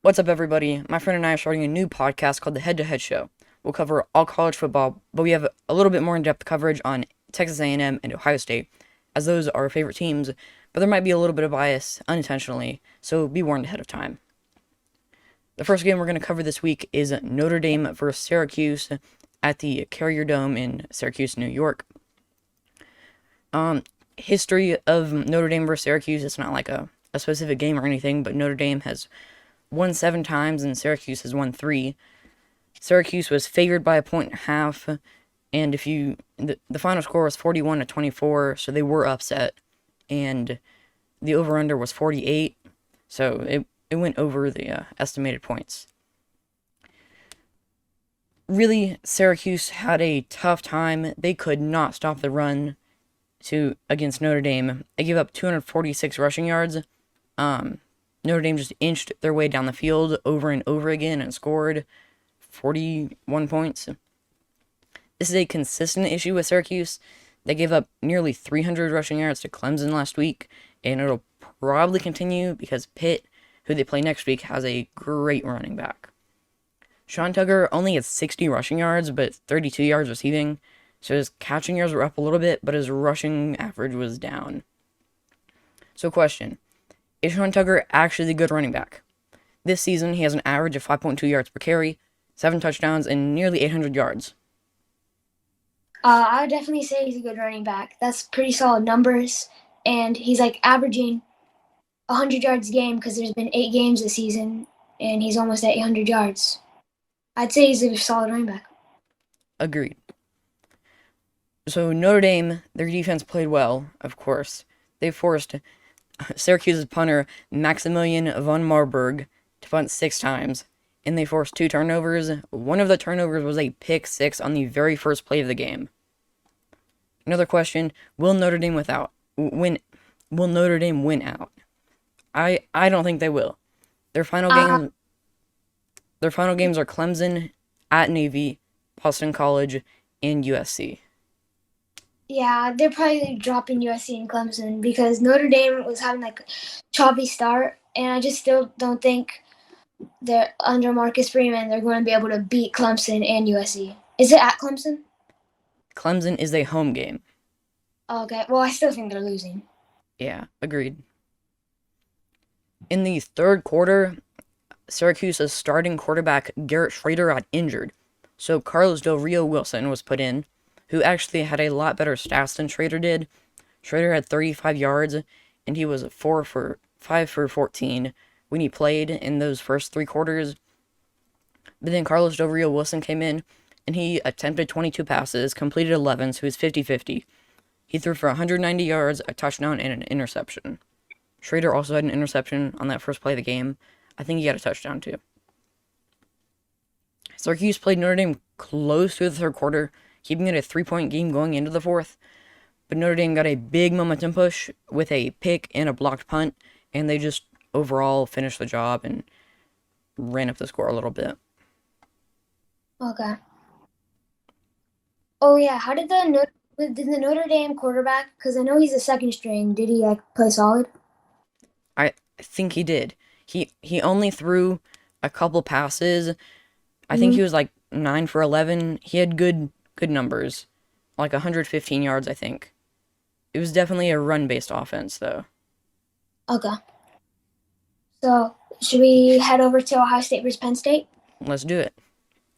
What's up, everybody? My friend and I are starting a new podcast called the Head to Head Show. We'll cover all college football, but we have a little bit more in-depth coverage on Texas A&M and Ohio State, as those are our favorite teams, but there might be a little bit of bias unintentionally, so be warned ahead of time. The first game we're going to cover this week is Notre Dame versus Syracuse at the Carrier Dome in Syracuse, New York. History of Notre Dame versus Syracuse, it's not like a specific game or anything, but Notre Dame has won 7 times and Syracuse has won 3. Syracuse was favored by a point and a half, and the final score was 41-24, so they were upset, and the over/under was 48, so it went over the estimated points. Really, Syracuse had a tough time. They could not stop the run against Notre Dame. They gave up 246 rushing yards. Notre Dame just inched their way down the field over and over again and scored 41 points. This is a consistent issue with Syracuse. They gave up nearly 300 rushing yards to Clemson last week, and it'll probably continue because Pitt, who they play next week, has a great running back. Sean Tugger only had 60 rushing yards, but 32 yards receiving, so his catching yards were up a little bit, but his rushing average was down. So question, is Sean Tugger actually a good running back? This season, he has an average of 5.2 yards per carry, 7 touchdowns, and nearly 800 yards. I would definitely say he's a good running back. That's pretty solid numbers, and he's averaging 100 yards a game because there's been 8 games this season, and he's almost at 800 yards. I'd say he's a solid running back. Agreed. So Notre Dame, their defense played well, of course. They forced Syracuse's punter Maximilian von Marburg to punt 6 times, and they forced 2 turnovers. One of the turnovers was a pick 6 on the very first play of the game. Another question, will Notre Dame win out? I don't think they will. Their final games are Clemson, at Navy, Boston College, and USC. Yeah, they're probably dropping USC and Clemson because Notre Dame was having a choppy start, and I just still don't think they're under Marcus Freeman. They're going to be able to beat Clemson and USC. Is it at Clemson? Clemson is a home game. Okay, well, I still think they're losing. Yeah, agreed. In the third quarter, Syracuse's starting quarterback Garrett Schrader got injured, so Carlos Del Rio Wilson was put in, who actually had a lot better stats than Schrader did. Schrader had 35 yards, and he was 5 for 14 when he played in those first 3 quarters. But then Carlos Del Rio Wilson came in, and he attempted 22 passes, completed 11, so he was 50-50. He threw for 190 yards, a touchdown, and an interception. Schrader also had an interception on that first play of the game. I think he got a touchdown too. Syracuse played Notre Dame close to the third quarter, keeping it a 3-point game going into the fourth. But Notre Dame got a big momentum push with a pick and a blocked punt, and they just overall finished the job and ran up the score a little bit. Okay. Oh yeah, how did the Notre Dame quarterback? Because I know he's a second string. Did he play solid? I think he did. He only threw a couple passes. I think he was 9 for 11. He had good numbers, 115 yards, I think. It was definitely a run-based offense, though. Okay. So should we head over to Ohio State versus Penn State? Let's do it.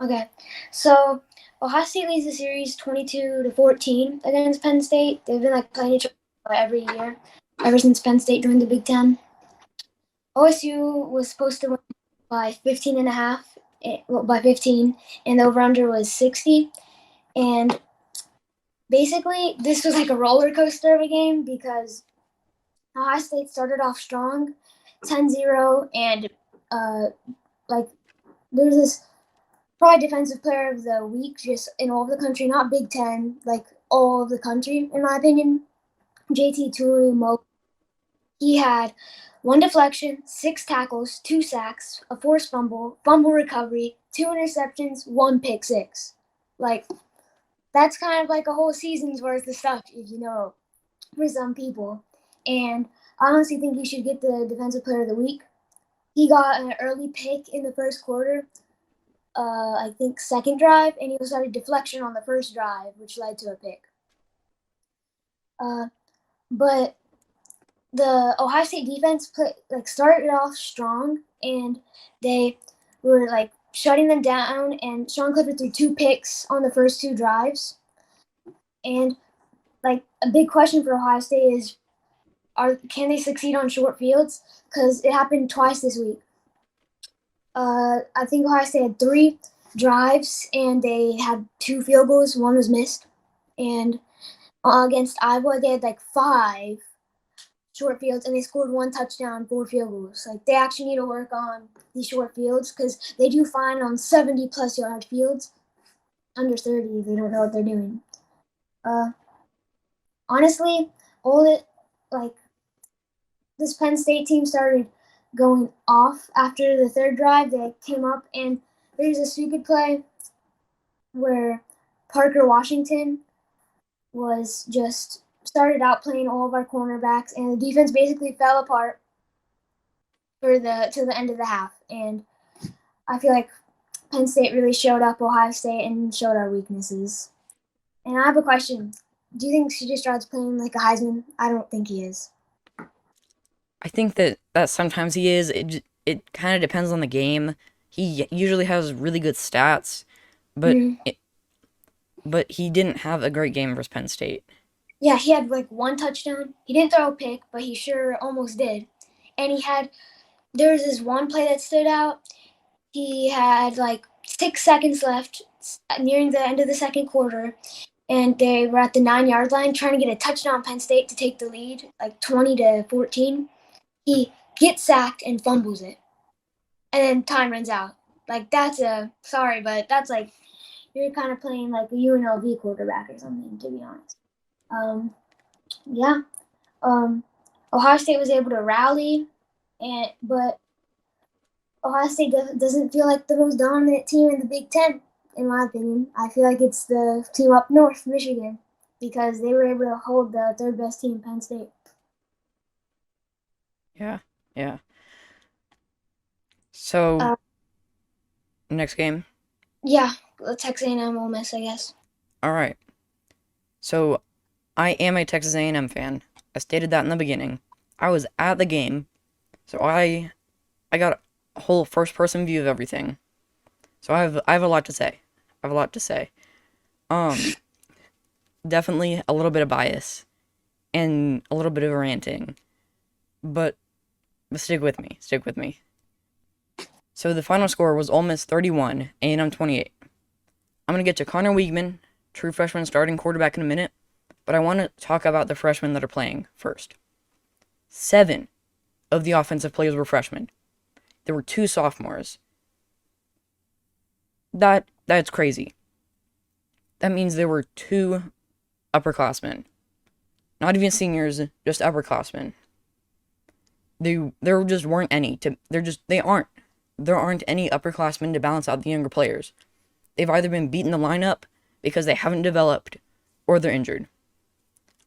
Okay. So Ohio State leads the series 22-14 against Penn State. They've been playing each other every year ever since Penn State joined the Big Ten. OSU was supposed to win by 15 and a half, by 15, and the over-under was 60. And basically, this was a roller coaster of a game because Ohio State started off strong, 10-0, and there's this probably defensive player of the week just in all of the country, not Big Ten, all of the country, in my opinion. JT Tuimoloau. He had 1 deflection, 6 tackles, 2 sacks, a forced fumble recovery, 2 interceptions, 1 pick 6. That's kind of a whole season's worth of stuff, for some people. And I honestly think he should get the defensive player of the week. He got an early pick in the first quarter, I think second drive, and he also had a deflection on the first drive, which led to a pick. But the Ohio State defense started off strong, and they were like shutting them down. And Sean Clifford threw 2 picks on the first 2 drives. And like a big question for Ohio State is, can they succeed on short fields? Because it happened twice this week. I think Ohio State had 3 drives, and they had 2 field goals. One was missed, and against Iowa, they had like 5 short fields, and they scored 1 touchdown, 4 field goals. Like they actually need to work on these short fields because they do fine on 70-plus-yard fields. Under 30, they don't know what they're doing. Honestly, all it like this Penn State team started going off after the third drive. They came up, and there's a stupid play where Parker Washington was just started out playing all of our cornerbacks, and the defense basically fell apart to the end of the half. And I feel like Penn State really showed up Ohio State and showed our weaknesses. And I have a question. Do you think CJ Stroud's playing like a Heisman? I don't think he is. I think that sometimes he is. It kind of depends on the game. He usually has really good stats, but Mm-hmm. but he didn't have a great game versus Penn State. Yeah, he had like 1 touchdown. He didn't throw a pick, but he sure almost did. And there was this one play that stood out. He had like 6 seconds left, nearing the end of the second quarter, and they were at the 9-yard line trying to get a touchdown Penn State to take the lead, like 20-14. He gets sacked and fumbles it, and then time runs out. Like sorry, but that's like you're kind of playing like a UNLV quarterback or something, to be honest. Yeah. Ohio State was able to rally, but Ohio State doesn't feel like the most dominant team in the Big Ten, in my opinion. I feel like it's the team up north, Michigan, because they were able to hold the third best team, Penn State. Yeah, yeah. So Uh, next game. yeah, Texas A&M Ole Miss, I guess. All right. So I am a Texas A&M fan. I stated that in the beginning. I was at the game, so I got a whole first person view of everything. So I have a lot to say. I have a lot to say. Um, Definitely a little bit of bias and a little bit of ranting, but stick with me. Stick with me. So the final score was Ole Miss 31, A&M 28. I'm gonna get to Connor Weigman, true freshman starting quarterback, in a minute, but I want to talk about the freshmen that are playing first. 7 of the offensive players were freshmen. There were 2 sophomores. That's crazy. That means there were 2 upperclassmen. Not even seniors, just upperclassmen. There just weren't any they aren't. There aren't any upperclassmen to balance out the younger players. They've either been beaten the lineup because they haven't developed or they're injured.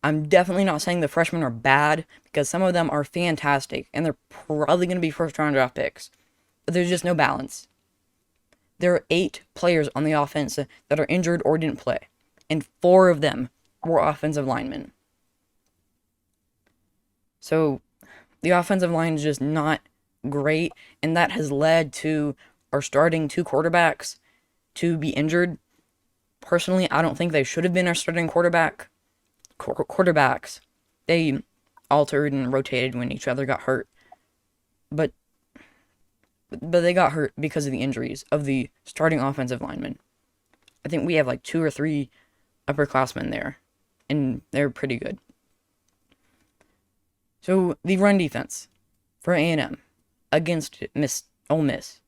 I'm definitely not saying the freshmen are bad, because some of them are fantastic and they're probably going to be first round draft picks. But there's just no balance. There are 8 players on the offense that are injured or didn't play, and 4 of them were offensive linemen. So the offensive line is just not great, and that has led to our starting 2 quarterbacks to be injured. Personally, I don't think they should have been our starting quarterbacks. They altered and rotated when each other got hurt. But they got hurt because of the injuries of the starting offensive linemen. I think we have like 2 or 3 upperclassmen there, and they're pretty good. So the run defense for A&M against Ole Miss.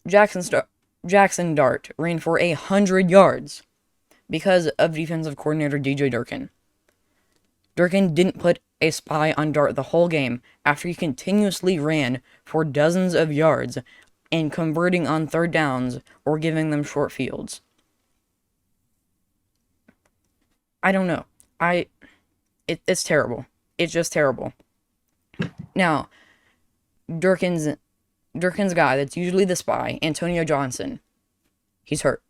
Jackson Dart ran for 100 yards because of defensive coordinator DJ Durkin. Durkin didn't put a spy on Dart the whole game after he continuously ran for dozens of yards and converting on third downs or giving them short fields. I don't know. It's terrible. It's just terrible. Now, Durkin's guy that's usually the spy, Antonio Johnson, he's hurt.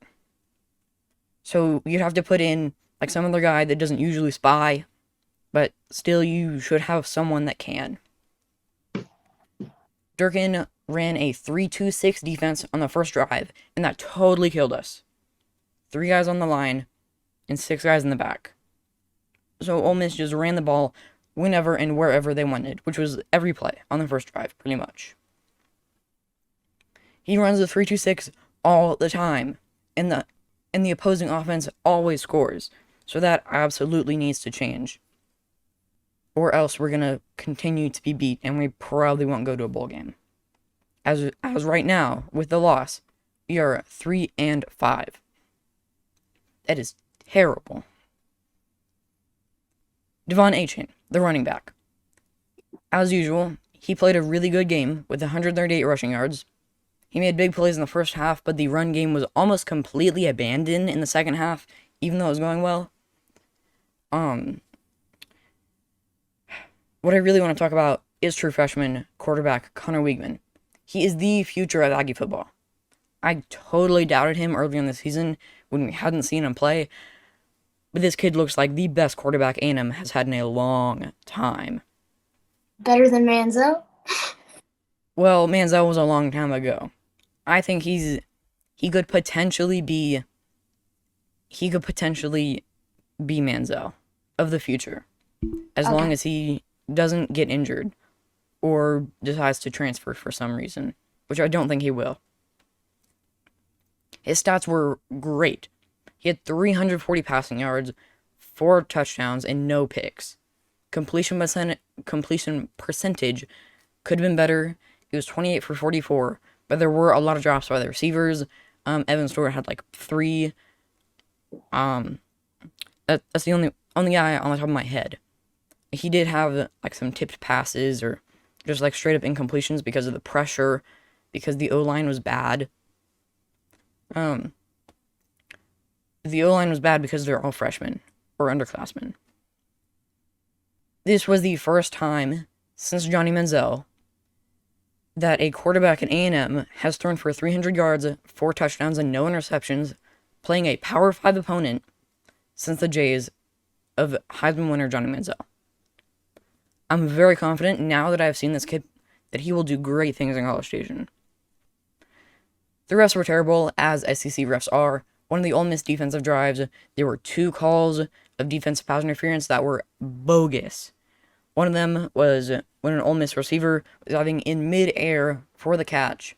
So you'd have to put in like some other guy that doesn't usually spy, but still you should have someone that can. Durkin ran a 3-2-6 defense on the first drive, and that totally killed us. 3 guys on the line and 6 guys in the back. So Ole Miss just ran the ball whenever and wherever they wanted, which was every play on the first drive, pretty much. He runs the 3-2-6 all the time, and the opposing offense always scores. So that absolutely needs to change. Or else we're going to continue to be beat, and we probably won't go to a bowl game. As right now, with the loss, we are 3-5. That is terrible. Devon Achane, the running back. As usual, he played a really good game with 138 rushing yards. He made big plays in the first half, but the run game was almost completely abandoned in the second half, even though it was going well. What I really want to talk about is true freshman quarterback Connor Weigman. He is the future of Aggie football. I totally doubted him early in the season when we hadn't seen him play, but this kid looks like the best quarterback A&M has had in a long time. Better than Manziel? Well, Manziel was a long time ago. I think he could potentially be Manziel of the future, as long as he doesn't get injured or decides to transfer for some reason, which I don't think he will. His stats were great. He had 340 passing yards, 4 touchdowns, and no picks. Completion percentage could have been better. He was 28 for 44, but there were a lot of drops by the receivers. Evan Stewart had like 3. That's the only guy on the top of my head. He did have like some tipped passes or just like straight up incompletions because of the pressure, because the O-line was bad. The O-line was bad because they're all freshmen or underclassmen. This was the first time since Johnny Manziel that a quarterback at A&M has thrown for 300 yards, 4 touchdowns, and no interceptions, playing a Power 5 opponent since the Jays of Heisman winner Johnny Manziel. I'm very confident now that I've seen this kid that he will do great things in College Station. The refs were terrible, as SEC refs are. One of the Ole Miss defensive drives, there were 2 calls of defensive pass interference that were bogus. One of them was when an Ole Miss receiver was diving in mid-air for the catch,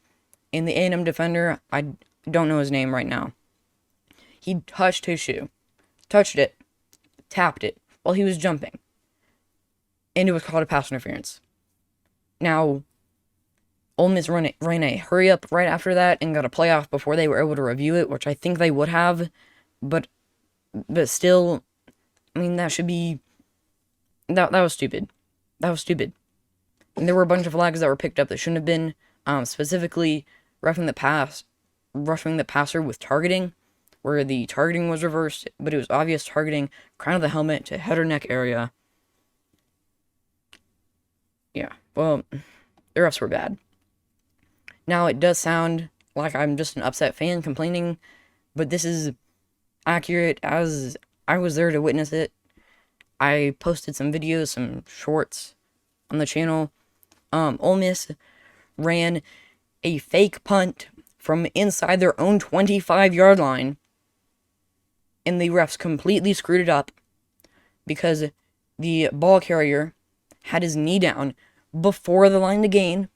and the A&M defender, I don't know his name right now, he touched his shoe. Touched it. Tapped it while he was jumping. And it was called a pass interference. Now, Ole Miss ran a hurry-up right after that and got a playoff before they were able to review it, which I think they would have, but still, I mean, that should be... That was stupid. That was stupid. And there were a bunch of flags that were picked up that shouldn't have been, specifically roughing the passer with targeting, where the targeting was reversed, but it was obvious targeting, crown of the helmet to head or neck area. Yeah, well, the refs were bad. Now, it does sound like I'm just an upset fan complaining, but this is accurate as I was there to witness it. I posted some videos, some shorts on the channel. Ole Miss ran a fake punt from inside their own 25-yard line, and the refs completely screwed it up because the ball carrier had his knee down before the line to gain,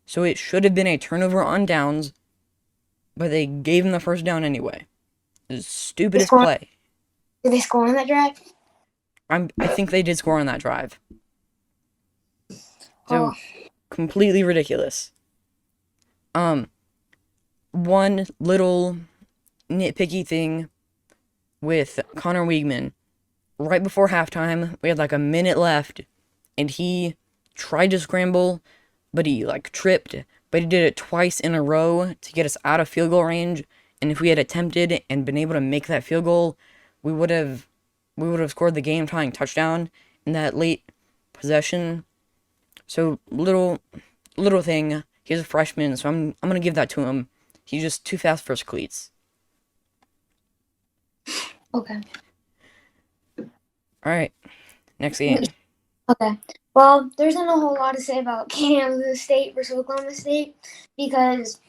so it should have been a turnover on downs, but they gave him the first down anyway. The stupidest play. Did they score on that drive? I think they did score on that drive. So, completely ridiculous. One little nitpicky thing with Connor Weigman. Right before halftime, we had like a minute left, and he tried to scramble, but he like tripped, but he did it twice in a row to get us out of field goal range, and if we had attempted and been able to make that field goal, we would have scored the game-tying touchdown in that late possession. So little thing. He's a freshman, so I'm gonna give that to him. He's just too fast for his cleats. Okay. All right, next game. Okay. Well, there's not a whole lot to say about Kansas State versus Oklahoma State because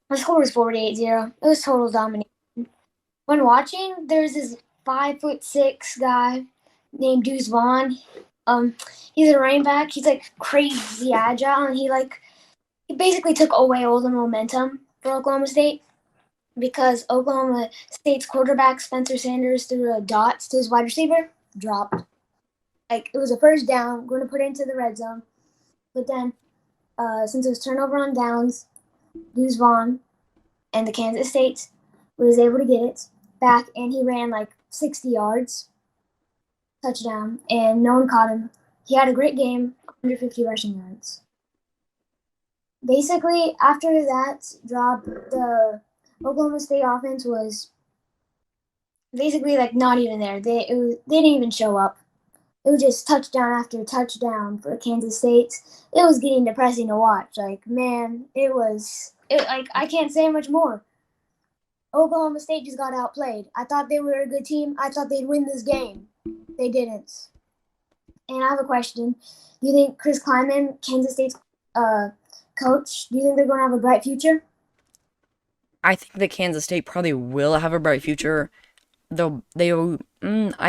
the score was 48-0. It was total domination. When watching, there's this 5'6" guy named Deuce Vaughn. He's a running back. He's like crazy agile, and he basically took away all the momentum for Oklahoma State because Oklahoma State's quarterback Spencer Sanders threw a dot to his wide receiver, dropped. Like it was a first down, going to put it into the red zone, but then since it was turnover on downs, Deuce Vaughn and the Kansas State was able to get it back, and he ran like 60 yards, touchdown, and no one caught him. He had a great game, 150 rushing yards. Basically, after that drop, the Oklahoma State offense was basically like not even there. They didn't even show up. It was just touchdown after touchdown for Kansas State. It was getting depressing to watch. Like, man, like I can't say much more. Oklahoma State just got outplayed. I thought they were a good team. I thought they'd win this game. They didn't. And I have a question. Do you think Chris Kleiman, Kansas State's coach, do you think they're going to have a bright future? I think that Kansas State probably will have a bright future. I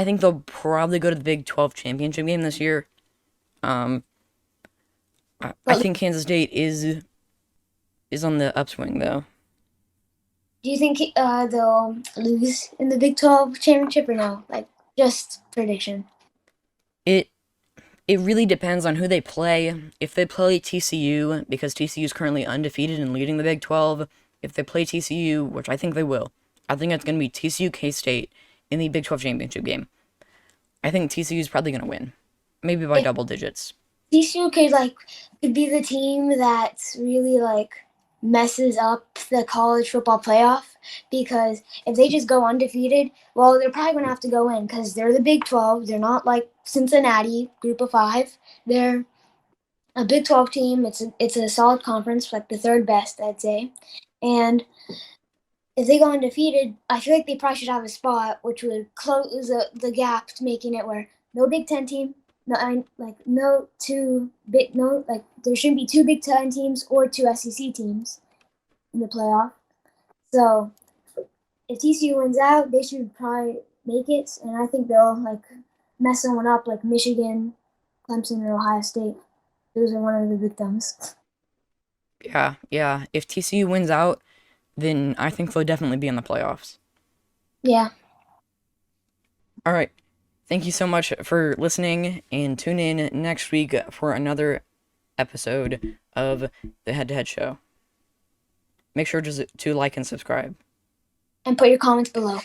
think they'll probably go to the Big 12 championship game this year. I think Kansas State is on the upswing though. Do you think they'll lose in the Big 12 championship or no? Like, just prediction. It really depends on who they play. If they play TCU, because TCU is currently undefeated and leading the Big 12, if they play TCU, which I think they will, I think it's going to be TCU K-State in the Big 12 championship game. I think TCU is probably going to win, maybe by double digits. TCU could be the team that really messes up the college football playoff because if they just go undefeated, well, they're probably going to have to go in because they're the Big 12. They're not like Cincinnati, Group of Five. They're a Big 12 team. It's a solid conference, like the third best, I'd say. And if they go undefeated, I feel like they probably should have a spot, which would close the gap to making it where no Big 10 team, there shouldn't be two Big 10 teams or two SEC teams in the playoff. So if TCU wins out, they should probably make it, and I think they'll mess someone up like Michigan, Clemson, or Ohio State. Those are one of the victims. Yeah. If TCU wins out, then I think they'll definitely be in the playoffs. Yeah. All right. Thank you so much for listening, and tune in next week for another episode of the Head to Head Show. Make sure to like and subscribe. And put your comments below.